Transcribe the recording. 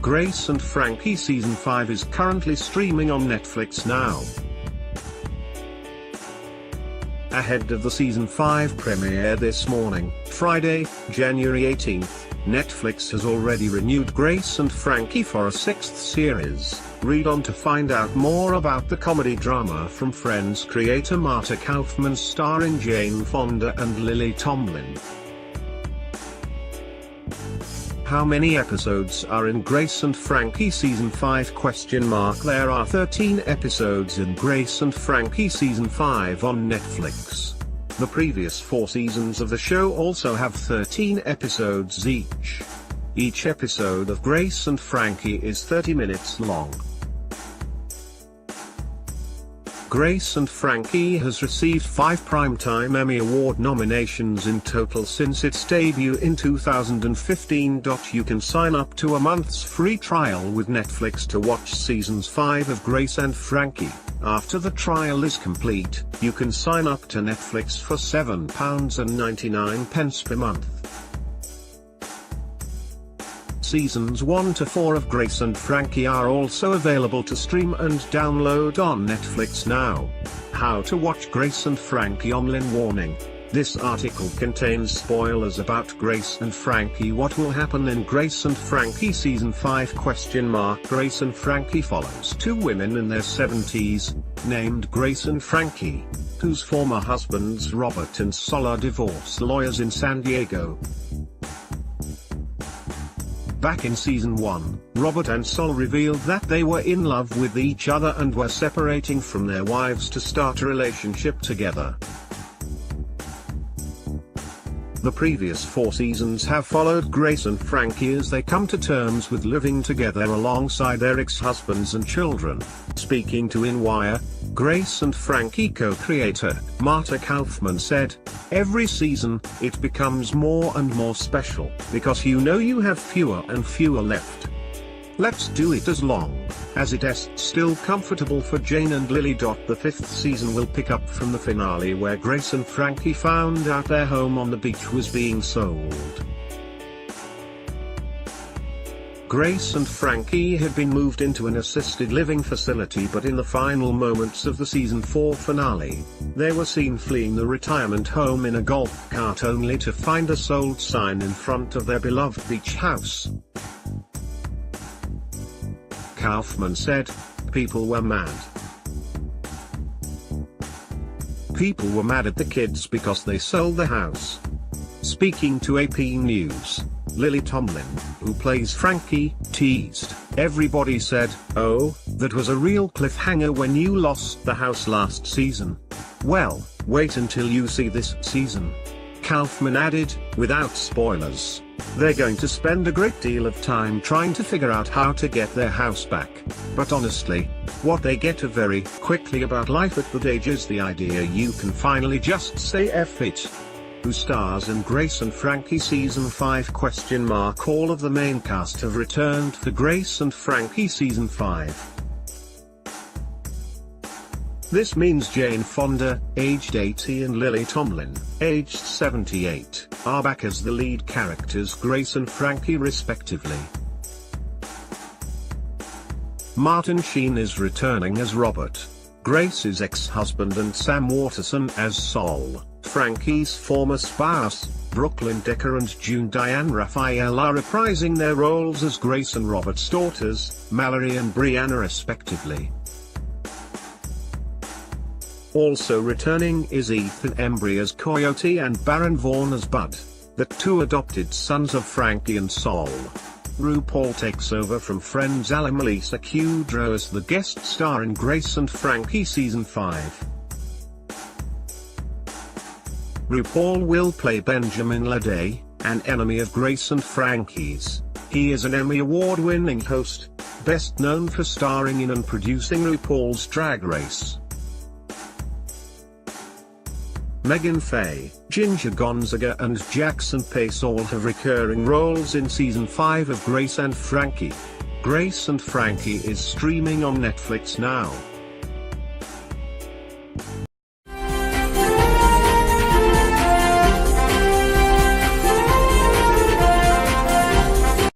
Grace and Frankie Season 5 is currently streaming on Netflix now. Ahead of the Season 5 premiere this morning, Friday, January 18th, Netflix has already renewed Grace and Frankie for a 6th series. Read on to find out more about the comedy drama from Friends creator Marta Kauffman, starring Jane Fonda and Lily Tomlin. How many episodes are in Grace and Frankie Season 5? There are 13 episodes in Grace and Frankie Season 5 on Netflix. The previous 4 seasons of the show also have 13 episodes each. Each episode of Grace and Frankie is 30 minutes long. Grace and Frankie has received 5 Primetime Emmy Award nominations in total since its debut in 2015. You can sign up to a month's free trial with Netflix to watch Seasons 5 of Grace and Frankie. After the trial is complete, you can sign up to Netflix for £7.99 per month. Seasons 1 to 4 of Grace and Frankie are also available to stream and download on Netflix now. How to watch Grace and Frankie online warning. This article contains spoilers about Grace and Frankie. What will happen in Grace and Frankie Season 5? Grace and Frankie follows 2 women in their 70s, named Grace and Frankie, whose former husbands Robert and Sol are divorce lawyers in San Diego. Back in Season 1, Robert and Sol revealed that they were in love with each other and were separating from their wives to start a relationship together. The previous 4 seasons have followed Grace and Frankie as they come to terms with living together alongside their ex-husbands and children. Speaking to InWire, Grace and Frankie co-creator Marta Kauffman said, "Every season, it becomes more and more special, because you know you have fewer and fewer left. Let's do it as long as it is still comfortable for Jane and Lily. The 5th season will pick up from the finale where Grace and Frankie found out their home on the beach was being sold." Grace and Frankie had been moved into an assisted living facility, but in the final moments of the Season 4 finale, they were seen fleeing the retirement home in a golf cart only to find a sold sign in front of their beloved beach house. Kauffman said, "People were mad. People were mad at the kids because they sold the house." Speaking to AP News, Lily Tomlin, who plays Frankie, teased, "Everybody said, 'Oh, that was a real cliffhanger when you lost the house last season.' Well, wait until you see this season." Kauffman added, without spoilers, "They're going to spend a great deal of time trying to figure out how to get their house back. But honestly, what they get to very quickly about life at that age is the idea you can finally just say F it." Who stars in Grace and Frankie Season 5? All of the main cast have returned for Grace and Frankie Season 5. This means Jane Fonda, aged 80, and Lily Tomlin, aged 78, are back as the lead characters Grace and Frankie respectively. Martin Sheen is returning as Robert, Grace's ex-husband, and Sam Waterston as Sol, Frankie's former spouse. Brooklyn Decker and June Diane Raphael are reprising their roles as Grace and Robert's daughters, Mallory and Brianna respectively. Also returning is Ethan Embry as Coyote and Baron Vaughn as Bud, the 2 adopted sons of Frankie and Sol. RuPaul takes over from Friends ally Melissa Kudrow as the guest star in Grace and Frankie Season 5. RuPaul will play Benjamin Leday, an enemy of Grace and Frankie's. He is an Emmy Award-winning host, best known for starring in and producing RuPaul's Drag Race. Megan Faye, Ginger Gonzaga and Jackson Pace all have recurring roles in Season 5 of Grace and Frankie. Grace and Frankie is streaming on Netflix now.